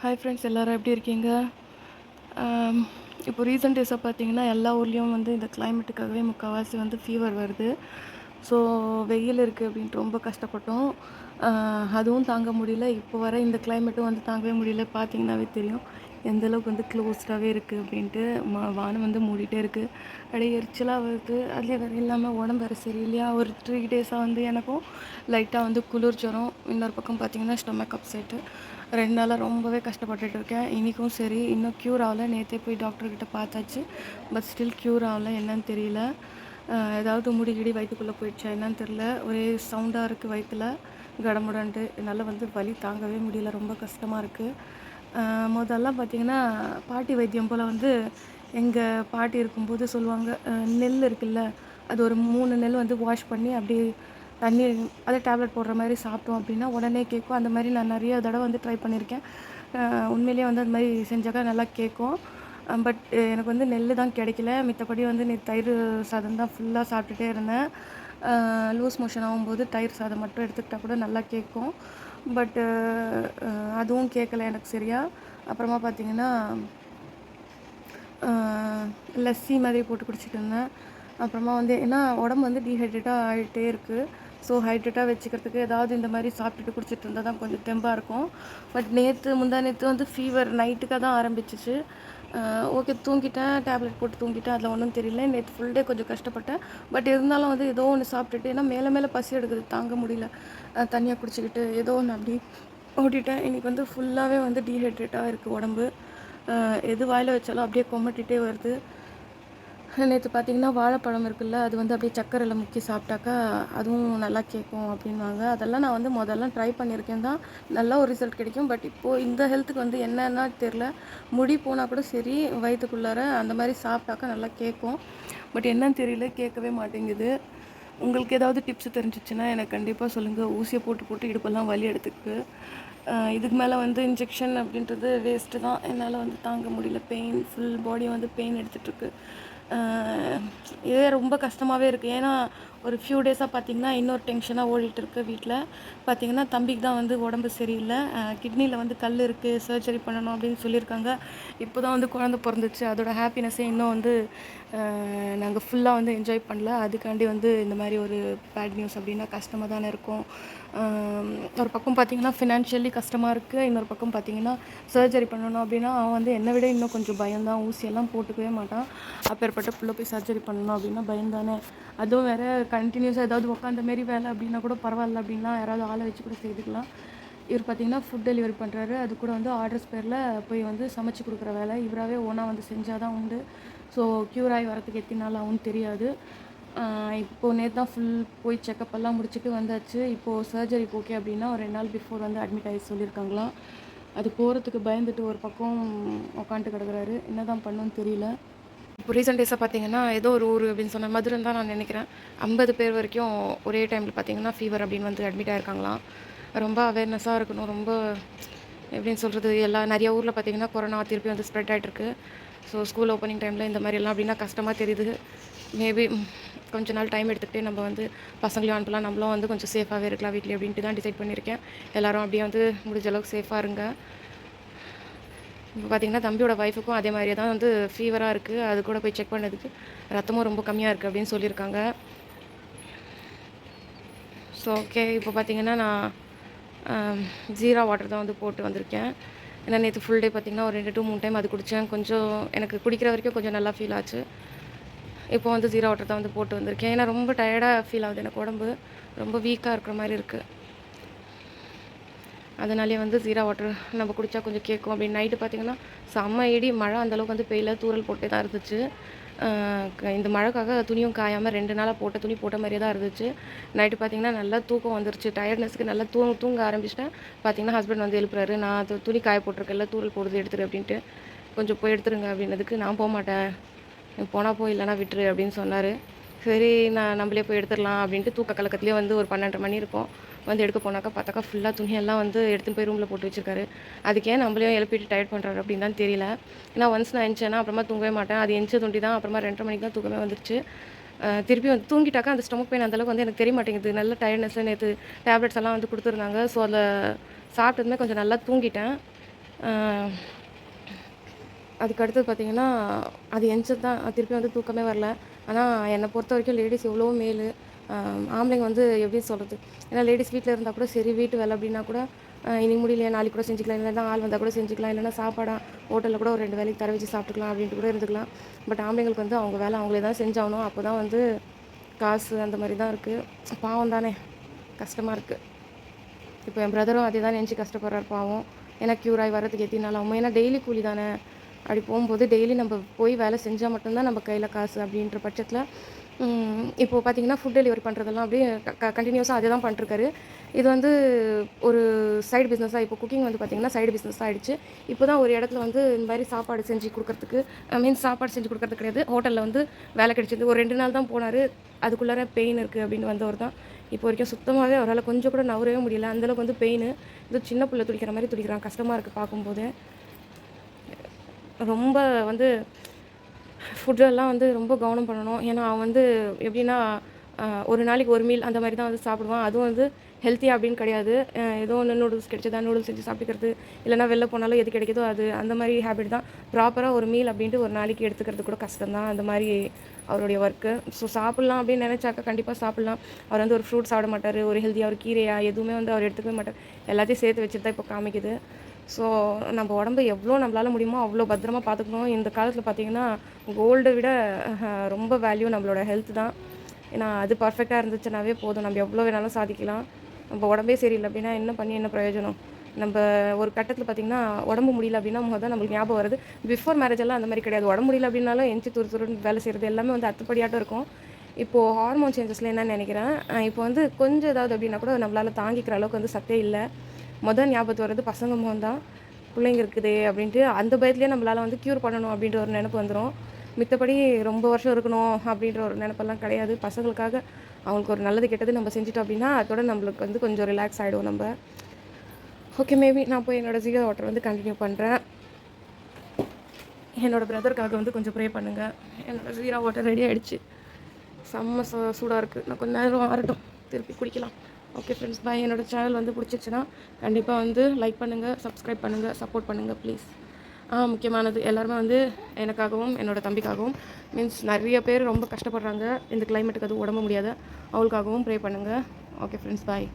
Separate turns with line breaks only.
Hi friends, எல்லோரும் எப்படி இருக்கீங்க? ஆம், இப்போ ரீசெண்ட் டேஸாக பார்த்தீங்கன்னா எல்லா ஊர்லேயும் வந்து இந்த கிளைமேட்டுக்காகவே முக்கால்வாசி வந்து ஃபீவர் வருது. ஸோ வெயில் இருக்குது அப்படின்ட்டு ரொம்ப கஷ்டப்பட்டோம். அதுவும் தாங்க முடியல. இப்போ வர இந்த கிளைமேட்டும் வந்து தாங்கவே முடியல. பார்த்தீங்கன்னாவே தெரியும் எந்த அளவுக்கு வந்து க்ளோஸ்டாகவே இருக்குது அப்படின்ட்டு. வானம் வந்து மூடிட்டே இருக்குது. அப்படியே எரிச்சலாக வருது. அதிலே வேறு இல்லாமல் உடம்பு வேறு சரியில்லையா. ஒரு 3 டேஸாக வந்து எனக்கும் லைட்டாக வந்து குளிர் ஜுரம். இன்னொரு பக்கம் பார்த்தீங்கன்னா ஸ்டொமக் அப்செட்டு. 2 நாளாக ரொம்பவே கஷ்டப்பட்டுட்டு இருக்கேன். இன்றைக்கும் சரி, இன்னும் க்யூர் ஆகல. நேற்றே போய் டாக்டர்கிட்ட பார்த்தாச்சு. பட் ஸ்டில் க்யூர் ஆகல. என்னன்னு தெரியல. ஏதாவது முடி கிடி வயிற்றுக்குள்ளே போயிடுச்சா என்னன்னு தெரில. ஒரே சவுண்டாக இருக்குது வயிற்றுல கடமுடன்ட்டு. என்னால் வந்து வலி தாங்கவே முடியல. ரொம்ப கஷ்டமாக இருக்குது. முதல்லாம் பார்த்திங்கன்னா பாட்டி வைத்தியம் போல் வந்து எங்கள் பாட்டி இருக்கும்போது சொல்லுவாங்க, நெல் இருக்குல்ல, அது ஒரு 3 நெல் வந்து வாஷ் பண்ணி அப்படியே தண்ணி அதே டேப்லெட் போடுற மாதிரி சாப்பிட்டோம் அப்படின்னா உடனே கேட்கும். அந்த மாதிரி நான் நிறைய தடவை வந்து ட்ரை பண்ணியிருக்கேன். உண்மையிலேயே வந்து அது மாதிரி செஞ்சாக்கா நல்லா கேட்கும். பட் எனக்கு வந்து நெல் தான் கிடைக்கல. மித்தபடி வந்து தயிர் சாதம் தான் ஃபுல்லாக சாப்பிட்டுட்டே இருந்தேன். லூஸ் மோஷன் ஆகும்போது தயிர் சாதம் மட்டும் எடுத்துக்கிட்டால் கூட நல்லா கேட்கும். பட்டு அதுவும் கேட்கல எனக்கு சரியா. அப்புறமா பார்த்திங்கன்னா லஸ்ஸி மாதிரி போட்டு குடிச்சிட்டு இருந்தேன். அப்புறமா வந்து ஏன்னா உடம்பு வந்து டீஹைட்ரேட்டாக ஆகிட்டே இருக்குது. ஸோ ஹைட்ரேட்டாக வச்சுக்கிறதுக்கு ஏதாவது இந்த மாதிரி சாப்பிட்டுட்டு குடிச்சிட்டு இருந்தால் தான் கொஞ்சம் தெம்பாக இருக்கும். பட் முந்தா நேற்று வந்து ஃபீவர் நைட்டுக்காக தான் ஆரம்பிச்சிச்சு. ஓகே, தூங்கிட்டேன், டேப்லெட் போட்டு தூங்கிட்டேன். அதில் ஒன்றும் தெரியல. நேற்று ஃபுல் டே கொஞ்சம் கஷ்டப்பட்டேன். பட் இருந்தாலும் வந்து ஏதோ ஒன்று சாப்பிட்டுட்டு, ஏன்னா மேலே மேலே பசி எடுக்குது, தாங்க முடியல. தண்ணியாக குடிச்சிக்கிட்டு ஏதோ ஒன்று அப்படி ஓட்டிட்டேன். இன்றைக்கி வந்து ஃபுல்லாகவே வந்து டீஹைட்ரேட்டாக இருக்குது உடம்பு. எது வாயில் வச்சாலும் அப்படியே கொமட்டிகிட்டே வருது. நேற்று பார்த்தீங்கன்னா வாழைப்பழம் இருக்குல்ல, அது வந்து அப்படியே சக்கரையில் முக்கி சாப்பிட்டாக்கா அதுவும் நல்லா கேட்கும் அப்படின்வாங்க. அதெல்லாம் நான் வந்து முதல்ல ட்ரை பண்ணியிருக்கேன் தான். நல்ல ஒரு ரிசல்ட் கிடைக்கும். பட் இப்போது இந்த ஹெல்த்துக்கு வந்து என்னன்னா தெரில. முடி போனால் கூட சரி, வயிற்றுக்குள்ளார அந்த மாதிரி சாப்பிட்டாக்கா நல்லா கேட்கும். பட் என்னன்னு தெரியல, கேட்கவே மாட்டேங்குது. உங்களுக்கு ஏதாவது டிப்ஸ் தெரிஞ்சிச்சுன்னா எனக்கு கண்டிப்பாக சொல்லுங்கள். ஊசியை போட்டு போட்டு இடுப்பெல்லாம் வலி எடுத்துக்கு. இதுக்கு மேலே வந்து இன்ஜெக்ஷன் அப்படின்றது வேஸ்ட்டு தான். என்னால் வந்து தாங்க முடியல. பெயின், ஃபுல் பாடி வந்து பெயின் எடுத்துகிட்ருக்கு. இதே ரொம்ப கஷ்டமாகவே இருக்குது. ஏன்னா ஒரு ஃபியூ டேஸாக பார்த்திங்கன்னா இன்னொரு டென்ஷனாக ஓடிட்டுருக்கு வீட்டில். பார்த்திங்கன்னா தம்பிக்கு தான் வந்து உடம்பு சரியில்லை. கிட்னியில் வந்து கல் இருக்குது, சர்ஜரி பண்ணணும் அப்படின்னு சொல்லியிருக்காங்க. இப்போ தான் வந்து குழந்த பிறந்துச்சு. அதோட ஹாப்பினஸ்ஸே இன்னும் வந்து நாங்கள் ஃபுல்லாக வந்து என்ஜாய் பண்ணல. அதுக்காண்டி வந்து இந்த மாதிரி ஒரு பேட் நியூஸ் அப்படின்னா கஷ்டமாக தானே இருக்கும். ஒரு பக்கம் பார்த்திங்கன்னா ஃபினான்ஷியலி கஷ்டமாக இருக்குது. இன்னொரு பக்கம் பார்த்திங்கன்னா சர்ஜரி பண்ணணும் அப்படின்னா அவன் வந்து என்னை விட இன்னும் கொஞ்சம் பயம்தான். ஊசியெல்லாம் போட்டுக்கவே மாட்டான். அப்பேற்பட்ட புள்ள போய் சர்ஜரி பண்ணணும் அப்படின்னா பயந்தானே. அதுவும் வேறு கண்டினியூஸாக ஏதாவது உட்காந்த மாரி வேலை அப்படின்னா கூட பரவாயில்ல, அப்படின்னா யாராவது ஆளை வச்சு கூட செய்துக்கலாம். இவர் பார்த்திங்கன்னா ஃபுட் டெலிவரி பண்ணுறாரு. அது கூட வந்து ஆர்டர்ஸ் பேரில் போய் வந்து சமைச்சு கொடுக்குற வேலை. இவராகவே ஓனாக வந்து செஞ்சால் தான் உண்டு. ஸோ க்யூர் ஆகி வரத்துக்கு எத்தனை நாள் ஆகும்னு தெரியாது. இப்போது நேற்று தான் ஃபுல் போய் செக்கப்பெல்லாம் முடிச்சுட்டு வந்தாச்சு. இப்போது சர்ஜரிக்கு ஓகே அப்படின்னா ஒரு 2 நாள் பிஃபோர் வந்து அட்மிட் ஆகி சொல்லியிருக்காங்களாம். அது போகிறதுக்கு பயந்துட்டு ஒரு பக்கம் உட்காந்துட்டு கிடக்குறாரு. என்ன தான் பண்ணுன்னு தெரியல. இப்போ ரீசெண்ட் டேஸாக பார்த்தீங்கன்னா ஏதோ ஒரு ஊர் அப்படின்னு சொன்ன மதுரை தான் நான் நினைக்கிறேன். 50 பேர் வரைக்கும் ஒரே டைமில் பார்த்தீங்கன்னா ஃபீவர் அப்படின்னு வந்து அட்மிட் ஆகிருக்காங்களாம். ரொம்ப அவேர்னஸாக இருக்கணும். ரொம்ப எப்படின்னு சொல்கிறது, நிறைய ஊரில் பார்த்தீங்கன்னா கொரோனா திருப்பி வந்து ஸ்ப்ரெட் ஆகிட்டுருக்கு. ஸோ ஸ்கூல் ஓப்பனிங் டைமில் இந்த மாதிரிலாம் அப்படின்னா கஷ்டமாக தெரியுது. மேபி கொஞ்ச நாள் டைம் எடுத்துக்கிட்டே நம்ம வந்து பசங்களையும் அனுப்பலாம், நம்மளும் வந்து கொஞ்சம் சேஃபாகவே இருக்கலாம் வீட்டில் அப்படின்ட்டு தான் டிசைட் பண்ணியிருக்கேன். எல்லோரும் அப்படியே வந்து முடிஞ்ச அளவுக்கு சேஃபாக இருங்க. இப்போ பார்த்திங்கன்னா தம்பியோட ஒய்ஃபுக்கும் அதே மாதிரியே தான் வந்து ஃபீவராக இருக்குது. அது கூட போய் செக் பண்ணதுக்கு ரத்தமும் ரொம்ப கம்மியாக இருக்குது அப்படின்னு சொல்லியிருக்காங்க. ஸோ ஓகே, இப்போ பார்த்திங்கன்னா நான் ஜீரா வாட்டர் தான் வந்து போட்டு வந்திருக்கேன். ஏன்னா நேற்று ஃபுல் டே பார்த்திங்கன்னா ஒரு 2 to 3 டைம் அது குடித்தேன். கொஞ்சம் எனக்கு குடிக்கிற வரைக்கும் கொஞ்சம் நல்லா ஃபீல் ஆச்சு. இப்போ வந்து ஜீரா வாட்டர் தான் வந்து போட்டு வந்திருக்கேன். ஏன்னா ரொம்ப டயர்டாக ஃபீல் ஆகுது. எனக்கு உடம்பு ரொம்ப வீக்காக இருக்கிற மாதிரி இருக்குது. அதனாலே வந்து ஜீரா வாட்டர் நம்ம குடித்தா கொஞ்சம் கேட்கும் அப்படின்னு. நைட்டு பார்த்திங்கன்னா செம்ம இடி மழை, அந்தளவுக்கு வந்து பெய்யல, தூரல் போட்டே தான் இருந்துச்சு. இந்த மழைக்காக துணியும் காயாமல் 2 நாளாக போட்ட துணி போட்ட மாதிரியே தான் இருந்துச்சு. நைட்டு பார்த்திங்கன்னா நல்லா தூக்கம் வந்துருச்சு. டயர்ட்னஸ்க்கு நல்லா தூங்க ஆரம்பிச்சிட்டேன். பார்த்திங்கன்னா ஹஸ்பண்ட் வந்து எழுப்புறாரு. நான் துணி காய போட்டிருக்கேன்ல, தூரல் போடுறது எடுத்துரு அப்படின்ட்டு. கொஞ்சம் போய் எடுத்துருங்க அப்படின்னதுக்கு, நான் போக மாட்டேன், போனால் போய் இல்லைனா விட்டுரு அப்படின்னு சொன்னார். சரி, நம்மளே போய் எடுத்துடலாம் அப்படின்ட்டு தூக்க கலக்கத்துலேயே வந்து ஒரு 12:30 மணி இருக்கும். வந்து எடுக்க போனாக்கா பார்த்தாக்கா ஃபுல்லாக துணியெல்லாம் வந்து எடுத்துன்னு போய் ரூமில் போட்டு வச்சுருக்காரு. அதுக்கு ஏன் நம்மளையும் எழுப்பிட்டு டயர்ட் பண்ணுறாரு அப்படின்னு தான் தெரியல. ஏன்னா ஒன்ஸ் நான் எந்திச்சேன்னா அப்புறமா தூங்கவே மாட்டேன். அது எந்திச்ச துண்டி தான் அப்புறமா 2:30 மணிக்கு தான் தூக்கமே வந்துருச்சு. திருப்பி வந்து தூங்கிட்டாக்கா அந்த ஸ்டொமக் பெயின் அந்தளவுக்கு வந்து எனக்கு தெரிய மாட்டேங்குது. நல்ல டயர்ட்னஸ். நேற்று டேப்லெட்ஸ் எல்லாம் வந்து கொடுத்துருந்தாங்க. ஸோ அதில் சாப்பிட்டதுமே கொஞ்சம் நல்லா தூங்கிட்டேன். அதுக்கு அடுத்தது பார்த்தீங்கன்னா, அது எந்திச்சது தான் திருப்பி வந்து தூக்கமே வரல. ஆனா என்னை பொறுத்த வரைக்கும் லேடீஸ் எவ்வளவோ மேலு. ஆம்பளைங்க வந்து எப்படி சொல்றது? ஏன்னா லேடீஸ் வீட்ல இருந்தா கூட சரி, வீட்டு வேலை அப்படின்னா கூட இன்னைக்கு முடியலையா நாளைக்கு கூட செஞ்சுக்கலாம். இல்லைன்னா ஆள் வந்தா கூட செஞ்சுக்கலாம். இல்லைன்னா சாப்பாடா ஹோட்டல்ல கூட ஒரு 2 வேளைக்கு தர வச்சு சாப்பிட்டுக்கலாம் அப்படின்ட்டு கூட இருந்துக்கலாம். பட் ஆம்பளைங்களுக்கு வந்து அவங்க வேலை அவங்களே தான் செஞ்சாகணும். அப்போ தான் வந்து காசு அந்த மாரி தான் இருக்கு. பாவம் தானே! கஷ்டமா இருக்கு. இப்போ என் பிரதரும் அதே தான் நெனச்சு கஷ்டப்படுறாரு பாவம். ஏன்னா க்யூர் ஆகி வரதுக்கு எத்தனை நாள் ஆகும்? ஏன்னா டெய்லி கூலி தானே! அப்படி போகும்போது டெய்லி நம்ம போய் வேலை செஞ்சா மட்டும் தான் நம்ம கையில காசு அப்படின்ற பட்சத்தில, இப்போ பார்த்தீங்கன்னா, ஃபுட் டெலிவரி பண்ணுறதெல்லாம் அப்படியே கன்டினியூஸா அதே தான் பண்ணிட்டுருக்காரு. இது வந்து ஒரு சைடு பிஸ்னஸா இப்போ குக்கிங் வந்து பார்த்தீங்கன்னா, சைடு பிஸ்னஸா ஆயிடுச்சு. இப்போ தான் ஒரு இடத்துல வந்து இந்த மாரி சாப்பாடு செஞ்சு குடுக்கறதுக்கு மீன்ஸ் சாப்பாடு செஞ்சு குடுக்கறது கிடையாது. ஹோட்டல்ல வந்து வேலை கிடைச்சது. ஒரு 2 நாள் தான் போனாரு. அதுக்குள்ளார பெயின் இருக்கு அப்படின்னு வந்தவர் தான். இப்போ வரைக்கும் சுத்தமாவே அவரால கொஞ்சம் கூட நகரவே முடியல. அந்த அளவுக்கு வந்து பெயினு. ஏதோ சின்ன புள்ள துடிக்கிற மாரி துடிக்கிறான். கஷ்டமா இருக்கு பார்க்கும்போதே. ரொம்ப வந்து ஃபுட்டெல்லாம் வந்து ரொம்ப கவனம் பண்ணணும். ஏன்னா, அவன் வந்து எப்படின்னா, ஒரு நாளைக்கு ஒரு மீல் அந்த மாரி தான் வந்து சாப்பிடுவான். அதுவும் வந்து ஹெல்த்தியா அப்படின்னு கிடையாது. ஏதோ ஒண்ணு நூடுல்ஸ் கிடைச்சதா நூடுல்ஸ் செஞ்சு சாப்பிட்டுக்கிறது. இல்லைனா வெளில போனாலும் எது கிடைக்குதோ அது. அந்த மாரி ஹேபிட் தான். ப்ராப்பரா ஒரு மீல் அப்படின்ட்டு ஒரு நாளைக்கு எடுத்துக்கிறது கூட கஷ்டம் தான். அந்த மாரி அவருடைய ஒர்க்கு. ஸோ சாப்பிட்லாம் அப்படின்னு நெனச்சாக்கா கண்டிப்பா சாப்பிட்லாம். அவர் வந்து ஒரு ஃப்ரூட் சாப்பிட மாட்டாரு. ஒரு ஹெல்த்தியா ஒரு கீரையா எதுவுமே வந்து அவர் எடுத்துக்கவே மாட்டார். எல்லாத்தையும் சேர்த்து வச்சுட்டு தான் இப்போ காமிக்குது. ஸோ நம்ம உடம்பு எவ்வளோ நம்மளால முடியுமோ அவ்வளோ பத்திரமா பார்த்துக்கணும். இந்த காலத்தில பார்த்தீங்கன்னா, கோல்ட விட ரொம்ப வேல்யூ நம்மளோட ஹெல்த் தான். ஏன்னா, அது பர்ஃபெக்ட்டா இருந்துச்சுனாவே போதும். நம்ம எவ்வளோ வேணாலும் சாதிக்கலாம். நம்ம உடம்பே சரியில்ல அப்படின்னா என்ன பண்ணி என்ன பிரயோஜனம்? நம்ப ஒரு கட்டத்தில பார்த்தீங்கன்னா, உடம்பு முடியல அப்படின்னா மொத நம்மளுக்கு ஞாபகம் வருது. பிஃபோர் மேரேஜ் எல்லாம் அந்த மாரி கிடையாது. உடம்பு முடியல அப்படின்னாலும் எந்திச்சு துரு துருன்னு வேலை செய்றது எல்லாமே வந்து அத்துப்படியாட்டம் இருக்கும். இப்போ ஹார்மோன் சேஞ்சஸ்ல என்னன்னு நெனைக்கிறேன், இப்போ வந்து கொஞ்சம் ஏதாவது அப்படின்னா கூட நம்மளால தாங்கிக்கிற அளவுக்கு வந்து சத்தே இல்ல. ஞாபகத்து வர்றது பசங்க முகம் தான். பிள்ளைங்க இருக்குதே அப்படின்ட்டு அந்த பயத்திலேயே நம்மளால வந்து க்யூர் பண்ணணும் அப்படின்ற ஒரு நெனப்பு வந்துரும். மித்தபடி ரொம்ப வருஷம் இருக்கணும் அப்படின்ற ஒரு நெனப்பெல்லாம் கிடையாது. பசங்களுக்காக அவங்களுக்கு ஒரு நல்லது கெட்டது நம்ம செஞ்சுட்டோம் அப்படின்னா, அதோட நம்மளுக்கு வந்து கொஞ்சம் ரிலாக்ஸ் ஆயிடுவோம் நம்ப. ஓகே, மேபி நான் போய் என்னோட ஜீரோ வாட்டர் வந்து கன்டின்யூ பண்றேன். என்னோட பிரதருக்காக வந்து கொஞ்சம் ப்ரே பண்ணுங்க. என்னோட ஜீரா வாட்டர் ரெடி ஆயிடுச்சு. செம்ம சூடா இருக்கு. நான் கொஞ்ச நேரம் ஆறட்டும். திருப்பி குடிக்கலாம். ஓகே ஃப்ரெண்ட்ஸ், பாய். என்னோட சேனல் வந்து பிடிச்சிருச்சுன்னா கண்டிப்பாக வந்து லைக் பண்ணுங்கள், சப்ஸ்கிரைப் பண்ணுங்கள், சப்போர்ட் பண்ணுங்கள் ப்ளீஸ். முக்கியமானது எல்லாருமே வந்து எனக்காகவும் என்னோட தம்பிக்காகவும் மீன்ஸ் நிறைய பேர் ரொம்ப கஷ்டப்படுறாங்க. இந்த கிளைமேட்டுக்கு அது உடம்பு முடியாத அவங்களுக்காகவும் ப்ரே பண்ணுங்கள். ஓகே ஃப்ரெண்ட்ஸ், பாய்.